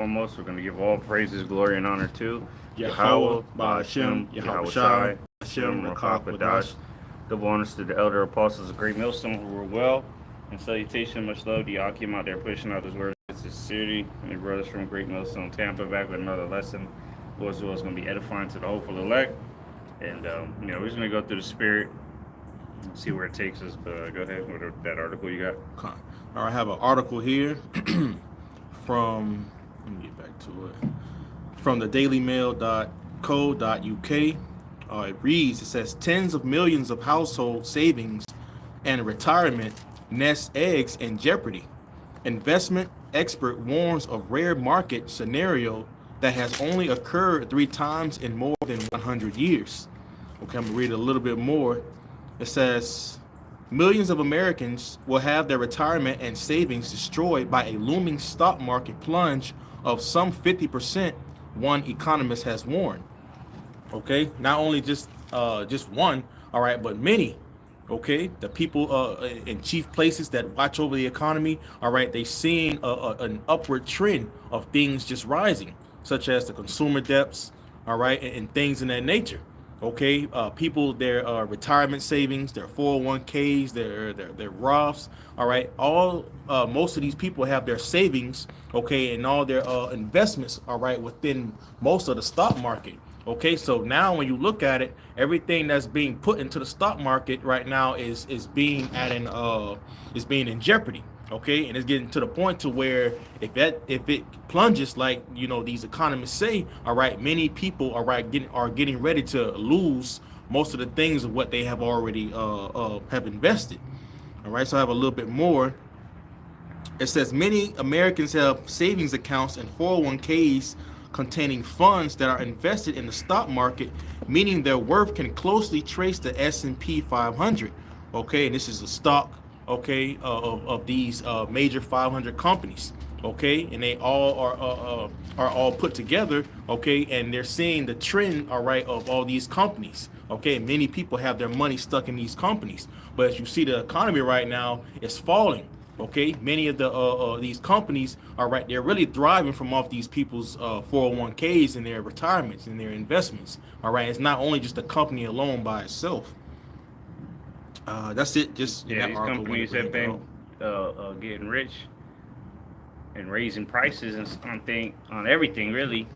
foremost, we're going to give all praises, glory, and honor to Yahweh, Yahweh, Ba'ashem, Ba'ashem, Yahweh Yahweh Shai, Shai, Hashem, Shem, Rakak, Rakak, Wadash. Wadash. Double honors to the elder apostles of Great Millstone who were well. And salutation, much love to Yakim out there pushing out his words. This is City and the brothers from Great Millstone, Tampa, back with another lesson. Lord's will is going to be edifying to the hopeful elect. And, we're just going to go through the spirit and see where it takes us. But go ahead with that article you got. Okay. All right, I have an article here from, let me get back to it, from the dailymail.co.uk. It reads, it says, tens of millions of household savings and retirement nest eggs in jeopardy. Investment expert warns of rare market scenario that has only occurred 3 times in more than 100 years. Okay, I'm going to read a little bit more. It says, millions of Americans will have their retirement and savings destroyed by a looming stock market plunge of some 50%, one economist has warned. Okay, not only just one, all right, but many. Okay, the people in chief places that watch over the economy, all right, they seeing an upward trend of things just rising, such as the consumer debts, all right, and things in that nature. Okay, people, their retirement savings, their 401ks, their Roths, all right, all most of these people have their savings, okay, and all their investments, all right, within most of the stock market. Okay, so now when you look at it, everything that's being put into the stock market right now is being in jeopardy. Okay, and it's getting to the point to where if it plunges like these economists say, all right, many people are getting ready to lose most of the things of what they have already have invested. All right, so I have a little bit more. It says many Americans have savings accounts and 401ks containing funds that are invested in the stock market, meaning their worth can closely trace the S&P 500. Okay, and this is a stock, okay, of these major 500 companies. Okay, and they all are all put together. Okay, and they're seeing the trend, all right, of all these companies. Okay, many people have their money stuck in these companies, but as you see, the economy right now is falling. Okay, many of the these companies are right. They're really thriving from off these people's 401ks and their retirements and their investments. All right, it's not only just the company alone by itself. That's it. Just in Yeah, that these article. companies have been getting rich and raising prices on everything really,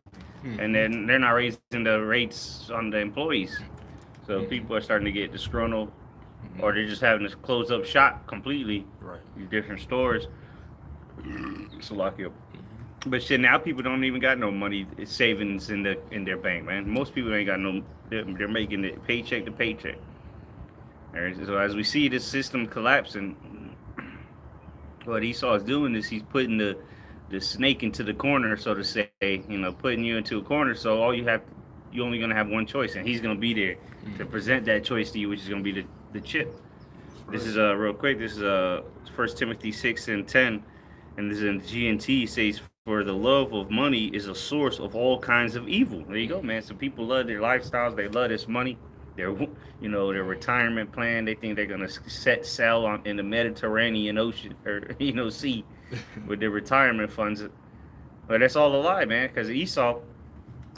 and Mm-hmm. then they're not raising the rates on the employees. So Mm-hmm. people are starting to get disgruntled, Mm-hmm. or they're just having to close up shop completely. Right. These different stores, so lock you up. Mm-hmm. But shit, now people don't even got no money savings in their bank, man. Most people ain't got no. They're making it paycheck to paycheck. Alright, so as we see this system collapsing, what Esau is doing is he's putting the snake into the corner, so to say. Putting you into a corner. So you're only gonna have one choice, and he's gonna be there to Mm-hmm. present that choice to you, which is gonna be the chip. This Right. is real quick. This is 1 Timothy 6:10, and this is in GNT. Says, "For the love of money is a source of all kinds of evil." There you go, man. So people love their lifestyles. They love this money. Their retirement plan. They think they're gonna set sail on in the Mediterranean Ocean or sea with their retirement funds. But that's all a lie, man. Because Esau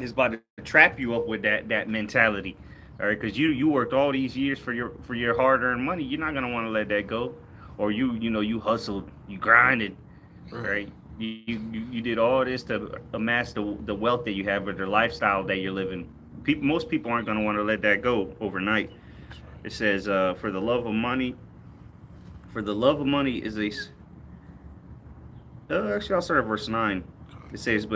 is about to trap you up with that mentality. All right, because you worked all these years for your hard earned money. You're not gonna want to let that go, or you hustled, you grinded, Right. right? You did all this to amass the wealth that you have or the lifestyle that you're living. Most people aren't gonna want to let that go overnight. That's right. It says, for the love of money is a. Actually, I'll start at verse 9. It says,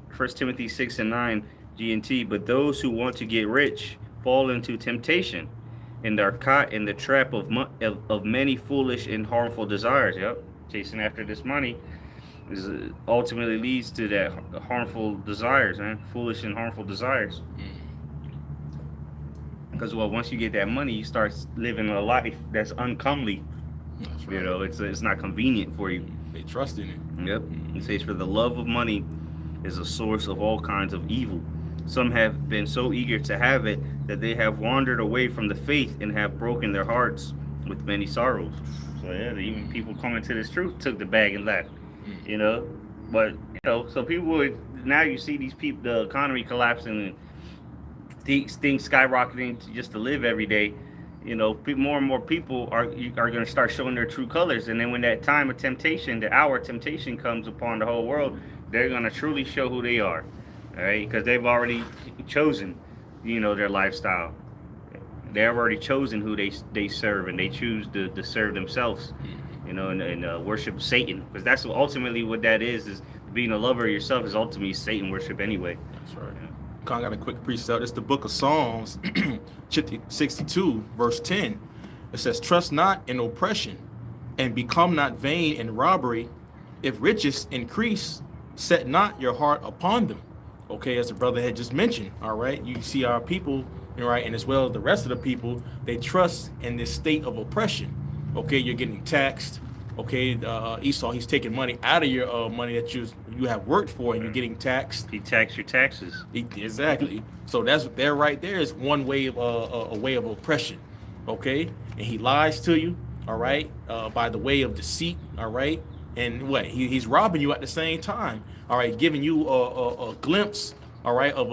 First Timothy 6:9 GNT. But those who want to get rich fall into temptation, and are caught in the trap of many foolish and harmful desires. Yep, chasing after this money is ultimately leads to that harmful desires, man. Foolish and harmful desires. Because once you get that money, you start living a life that's uncomely. That's right. It's not convenient for you. They trust in it. Yep. It says, "For the love of money is a source of all kinds of evil. Some have been so eager to have it that they have wandered away from the faith and have broken their hearts with many sorrows." So yeah, even people coming to this truth took the bag and left. You know, But so people would now you see these people, the economy collapsing and things skyrocketing just to live every day. More and more people are going to start showing their true colors, and then when that time of temptation, the hour of temptation comes upon the whole world, they're going to truly show who they are, all right? Because they've already chosen, their lifestyle. They've already chosen who they serve, and they choose to serve themselves, and worship Satan, because that's ultimately what that is being a lover of yourself is ultimately Satan worship anyway. That's right. I got a quick precept. It's the book of Psalms, 62, verse 10. It says, trust not in oppression, and become not vain in robbery. If riches increase, set not your heart upon them. Okay, as the brother had just mentioned, all right, you see our people, right, and as well as the rest of the people, they trust in this state of oppression. Okay, you're getting taxed. Okay, Esau, he's taking money out of your money that you have worked for, and you're getting taxed. He tax your taxes. Exactly. So that's there, right there is one way of a way of oppression. Okay, and he lies to you. All right, by the way of deceit. All right, and what he's robbing you at the same time. All right, giving you a glimpse. All right, of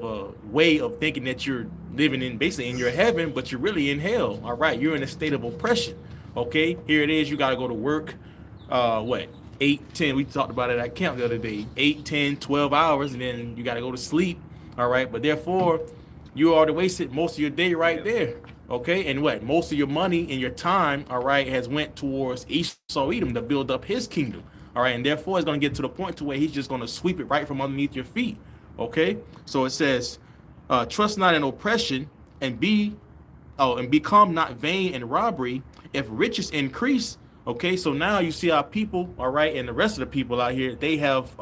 a way of thinking that you're living in basically in your heaven, but you're really in hell. All right, you're in a state of oppression. Okay, here it is. You got to go to work. 8, 10. We talked about it at camp the other day. 8, 10, 12 hours, and then you got to go to sleep. All right, but therefore, you already wasted most of your day right there. Okay, and what? Most of your money and your time, all right, has went towards Esau Edom to build up his kingdom. All right, and therefore, it's going to get to the point to where he's just going to sweep it right from underneath your feet. Okay, so it says, trust not in oppression, and become not vain in robbery. If riches increase, okay, so now you see our people, all right, and the rest of the people out here, they have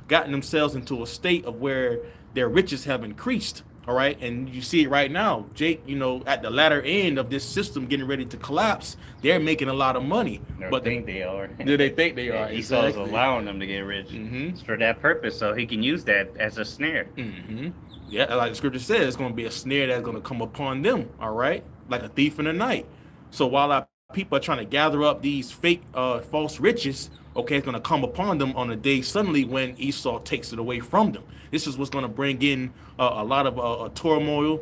gotten themselves into a state of where their riches have increased, all right, and you see it right now, Jake. At the latter end of this system getting ready to collapse, they're making a lot of money. But they are. Do they think they are? Esau's exactly allowing them to get rich for that purpose, so he can use that as a snare. Yeah, like the scripture says, it's going to be a snare that's going to come upon them, all right, like a thief in the night. So while our people are trying to gather up these fake false riches, okay, it's going to come upon them on a day suddenly when Esau takes it away from them. This is what's going to bring in a lot of turmoil,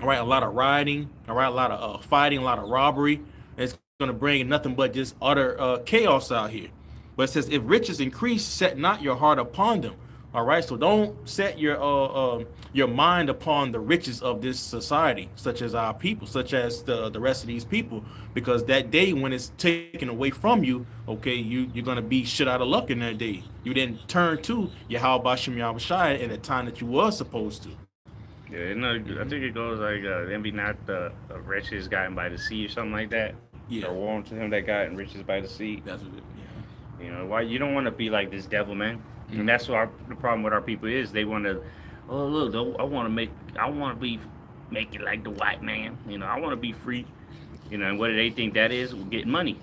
all right, a lot of rioting, all right, a lot of fighting, a lot of robbery. And it's going to bring nothing but just utter chaos out here. But it says, if riches increase, set not your heart upon them. All right, so don't set your mind upon the riches of this society, such as our people, such as the rest of these people, because that day when it's taken away from you, okay, you're gonna be shit out of luck in that day. You didn't turn to Yahweh Bashem Yahushai in the time that you was supposed to. Yeah, I think it goes like, envy not the riches gotten by the sea or something like that. Yeah. Or warm to him that got riches by the sea. That's what it, yeah. Why you don't want to be like this devil, man. And that's what the problem with our people is. They want to, oh look, I want to be make it like the white man. I want to be free. And what do they think that is? We're getting money.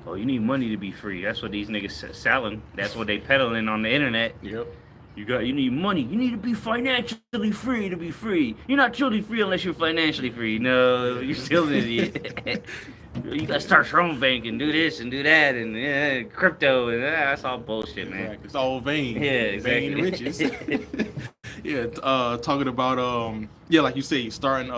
Oh, you need money to be free. That's what these niggas selling. That's what they peddling on the internet. Yep. You need money. You need to be financially free to be free. You're not truly free unless you're financially free. No, you're still an idiot. You gotta start your own bank and do this and do that and crypto and that's all bullshit, man. Exactly. It's all vain. Yeah, exactly. Vain riches. Yeah, talking about like you say, starting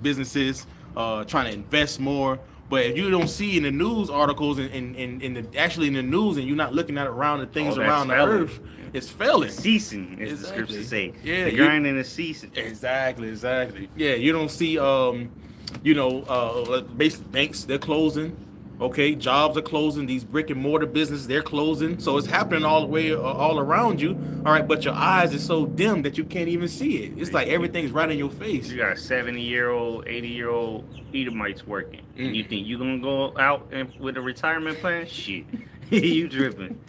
businesses, trying to invest more. But if you don't see in the news articles and actually in the news, and you're not looking at around the things around the earth, it's failing. Ceasing, as the scriptures say. Yeah, the grinding is ceasing. Exactly. Yeah, you don't see basic banks, they're closing. Okay, jobs are closing. These brick and mortar businesses, they're closing. So it's happening all the way, all around you. All right, but your eyes are so dim that you can't even see it. It's like everything's right in your face. You got 70-year-old, 80-year-old Edomites working. And you think you're gonna go out with a retirement plan? Shit, you dripping.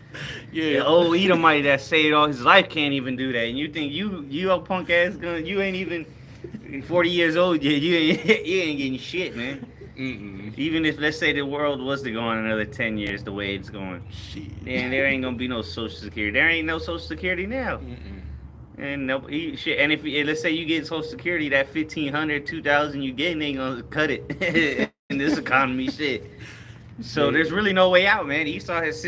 Yeah, the old Edomite that saved all his life can't even do that. And you think you a punk ass gun? You ain't even 40 years old yet. You ain't getting shit, man. Even if, let's say, the world was to go on another 10 years the way it's going, then there ain't gonna be no Social Security. There ain't no Social Security now. And no shit. And if let's say you get Social Security, that 1,500, 2,000 you getting ain't gonna cut it in this economy. Shit. So there's really no way out, man. Esau is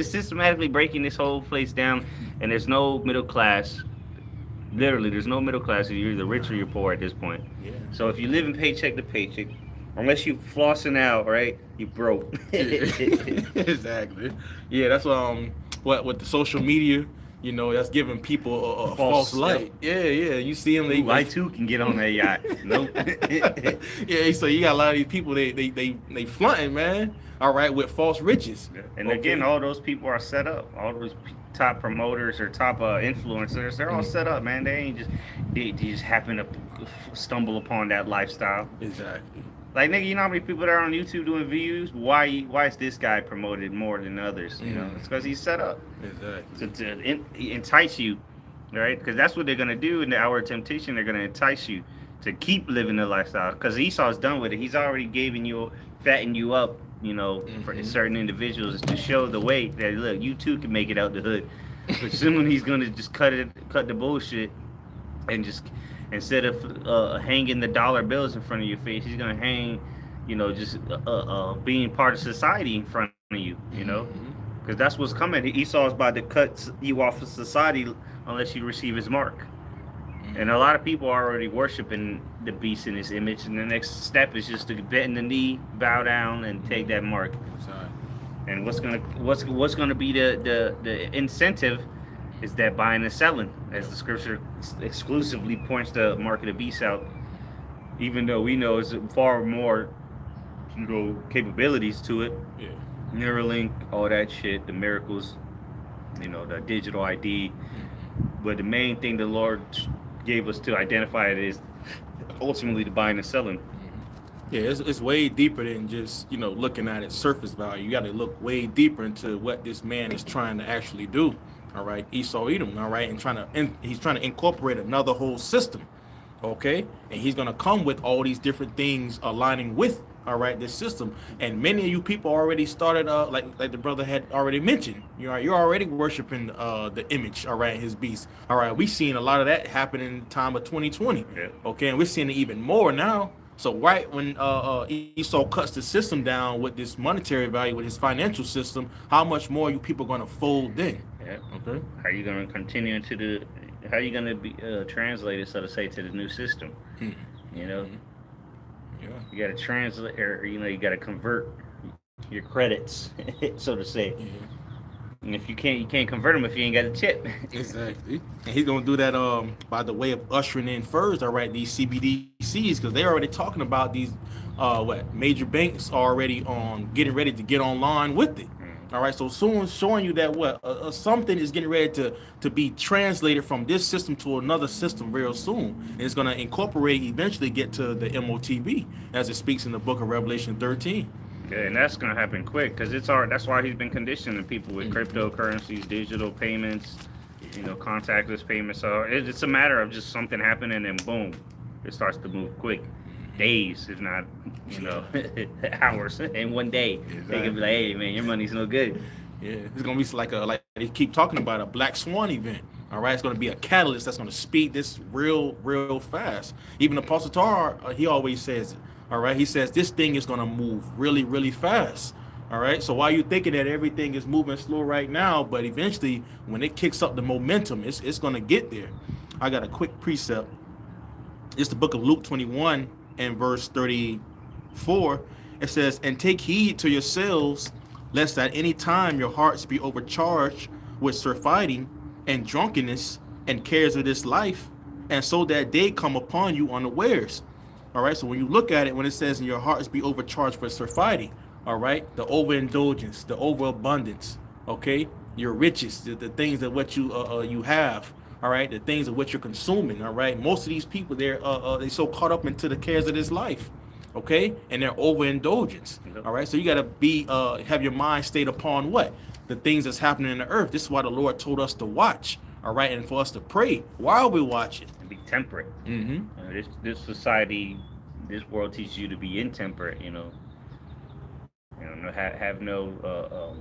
systematically breaking this whole place down, and there's no middle class. Literally, there's no middle class. You're either rich or you're poor at this point. Yeah. So if you live in paycheck to paycheck, unless you flossing out, right, you broke. Exactly. Yeah, that's what with the social media, that's giving people a false light. Yeah, you see them. I too can get on that yacht. Nope. Yeah, so you got a lot of these people. They fronting, man. All right, with false riches. And again, all those people are set up. All those top promoters or top influencers, they're all set up, man. They ain't just they just happen to stumble upon that lifestyle. Exactly. Like, nigga, you know how many people that are on YouTube doing views? Why is this guy promoted more than others? You know, it's because he's set up. Exactly. To entice you, right? Because that's what they're gonna do in the hour of temptation. They're gonna entice you to keep living the lifestyle. Because Esau's done with it. He's already fattened you up, for certain individuals to show the way that look, you too can make it out the hood. But soon he's gonna just cut the bullshit, and just instead of hanging the dollar bills in front of your face, he's gonna hang, just being part of society in front of you, because that's what's coming. Esau's about to cut you off of society unless you receive his mark. And a lot of people are already worshiping the beast in his image, and the next step is just to bend the knee, bow down, and take that mark. And what's gonna be the incentive is that buying and selling, as the scripture exclusively points the mark of the beast out. Even though we know it's far more, capabilities to it. Yeah. Neuralink, all that shit, the miracles, the digital ID. But the main thing the Lord gave us to identify it is ultimately the buying and selling. Yeah, it's way deeper than just looking at its surface value. You got to look way deeper into what this man is trying to actually do. All right, Esau Edom. All right, and he's trying to incorporate another whole system. Okay, and he's gonna come with all these different things aligning with this system. And many of you people already started like the brother had already mentioned. You're already worshiping the image. All right, his beast. All right, we've seen a lot of that happen in the time of 2020. Yeah. Okay, and we're seeing it even more now. So right when Esau cuts the system down with this monetary value, with his financial system, how much more you people going to fold in? Yeah. Okay. How are you going to continue how are you going to be translated, so to say, to the new system? Yeah. You got to translate, or you got to convert your credits, so to say. Yeah. And if you can't convert them if you ain't got a chip. Exactly. And he's gonna do that by the way of ushering in first, these CBDCs, because they're already talking about these major banks already on getting ready to get online with it. All right, so soon showing you that something is getting ready to be translated from this system to another system real soon. And it's going to incorporate, eventually get to the MOTB, as it speaks in the book of Revelation 13. Yeah, and that's going to happen quick, because that's why he's been conditioning people with cryptocurrencies, digital payments, contactless payments. So it's a matter of just something happening, and boom, it starts to move quick. Days, if not, hours. In one day, exactly. They can be like, "Hey, man, your money's no good." Yeah, it's gonna be like they keep talking about a black swan event. All right, it's gonna be a catalyst that's gonna speed this real fast. Even Apostle Tar, he always says it. All right, he says this thing is gonna move really fast. All right, so while you're thinking that everything is moving slow right now, but eventually when it kicks up the momentum, it's gonna get there. I got a quick precept. It's the book of Luke 21. And verse 34, it says, "And take heed to yourselves, lest at any time your hearts be overcharged with surfeiting and drunkenness and cares of this life, and so that day come upon you unawares." All right, so when you look at it, when it says, "And your hearts be overcharged with surfeiting," all right, the overindulgence, the overabundance, okay, your riches, the things that what you have. All right, the things of what you're consuming. All right, most of these people, they're so caught up into the cares of this life, okay, and their overindulgence. All right, so you got to be have your mind stayed upon what the things that's happening in the earth. This is why the Lord told us to watch. All right, and for us to pray while we're watching and be temperate. This society, this world teaches you to be intemperate. Have no.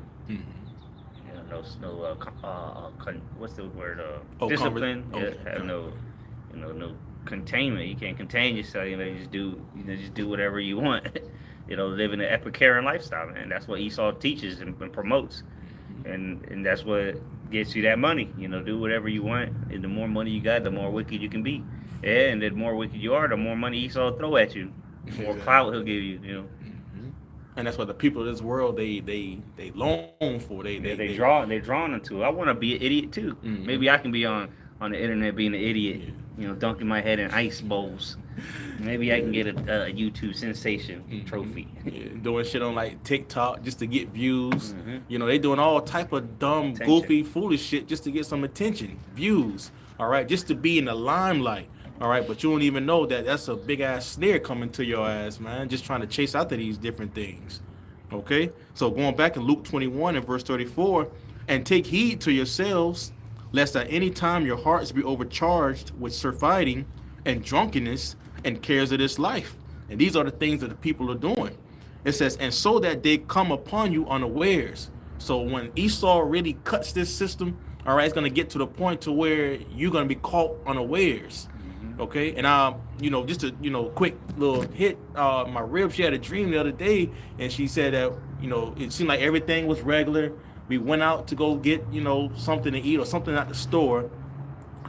What's the word? Discipline. Okay. Have no containment. You can't contain yourself. You just do whatever you want. living an Epicurean lifestyle, man. That's what Esau teaches and promotes, and that's what gets you that money. Do whatever you want, and the more money you got, the more wicked you can be. Yeah, and the more wicked you are, the more money Esau will throw at you, the more clout he'll give you. And that's what the people of this world they long for. They're drawn into. I want to be an idiot too. Maybe I can be on the internet being an idiot. Dunking my head in ice bowls. Maybe I can get a YouTube sensation trophy. Doing shit on like TikTok just to get views. They doing all type of dumb, goofy, foolish shit just to get some attention, views. All right, just to be in the limelight. All right, but you don't even know that that's a big ass snare coming to your ass, man. Just trying to chase after these different things. Okay, so going back in Luke 21 and verse 34, and take heed to yourselves, lest at any time your hearts be overcharged with surfeiting and drunkenness and cares of this life. And these are the things that the people are doing. It says, and so that they come upon you unawares. So when Esau really cuts this system, all right, it's going to get to the point to where you're going to be caught unawares. Okay, and just a quick little hit. My rib, she had a dream the other day, and she said that it seemed like everything was regular. We went out to go get something to eat or something at the store.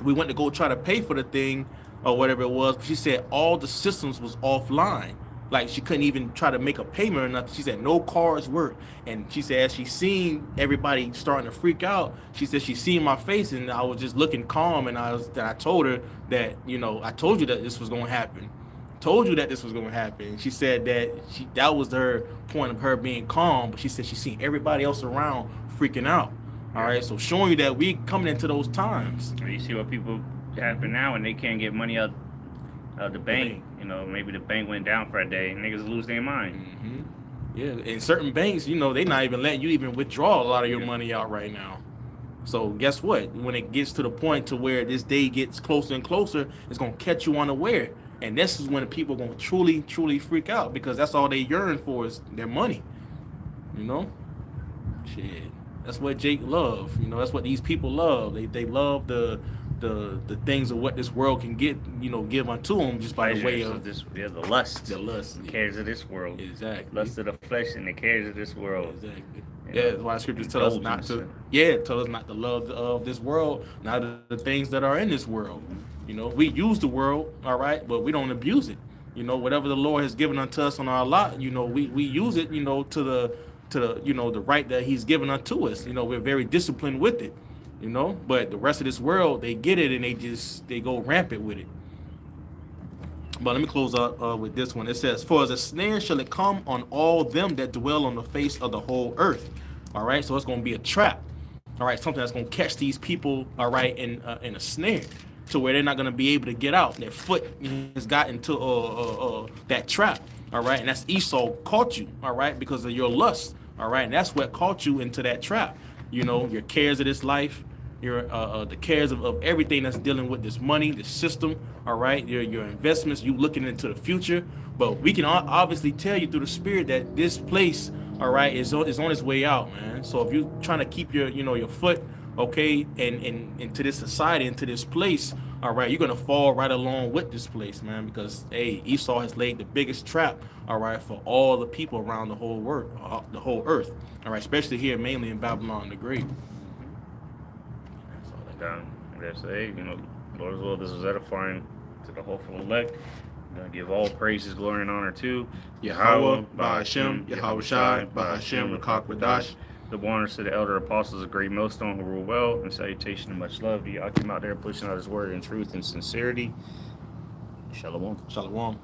We went to go try to pay for the thing or whatever it was. She said all the systems was offline. Like she couldn't even try to make a payment or nothing. She said no cards worked. And she said as she seen everybody starting to freak out, she said she seen my face and I was just looking calm, and I told her that, I told you that this was gonna happen. Told you that this was gonna happen. She said that was her point of her being calm, but she said she seen everybody else around freaking out. All right, so showing you that we coming into those times. You see what people happen now and they can't get money out the bank. Maybe the bank went down for a day. Niggas lose their mind. Yeah, in certain banks, they not even letting you even withdraw a lot of your money out right now. So guess what? When it gets to the point to where this day gets closer and closer, it's gonna catch you unaware, and this is when the people are gonna truly, truly freak out, because that's all they yearn for is their money. Shit. That's what Jake love. That's what these people love. They love the things of what this world can get, give unto them just by the way of this, the lust. The cares of this world. Exactly. Lust of the flesh and the cares of this world. Exactly. That's why scriptures tell us not to. Tell us not to love of this world, not the things that are in this world. We use the world, all right, but we don't abuse it. Whatever the Lord has given unto us on our lot, we use it, to the right that He's given unto us. We're very disciplined with it. But the rest of this world, they get it and they go rampant with it. But let me close up with this one. It says, for as a snare shall it come on all them that dwell on the face of the whole earth. All right, so it's going to be a trap. All right, something that's going to catch these people, all right, in a snare, to where they're not going to be able to get out. Their foot has got into that trap. All right, and that's Esau caught you, all right, because of your lust. All right, and that's what caught you into that trap. Your cares of this life, your the cares of everything that's dealing with this money, this system, all right, your investments, you looking into the future. But we can obviously tell you through the Spirit that this place, all right, is on its way out, man. So if you're trying to keep your foot, okay, and into this society, into this place, all right, you're gonna fall right along with this place, man, because Esau has laid the biggest trap, all right, for all the people around the whole earth, all right, especially here, mainly in Babylon the Great. That's Lord's will, this was edifying to the hopeful elect. Give all praises, glory, and honor to Yahweh, Ba'ashem, Yahweh Shai, Ba'ashem, Rakakwadash. The honors to the elder apostles of Great Millstone who rule well, and salutation and much love to y'all. Came out there pushing out His word in truth and sincerity. Shalom. Shalom.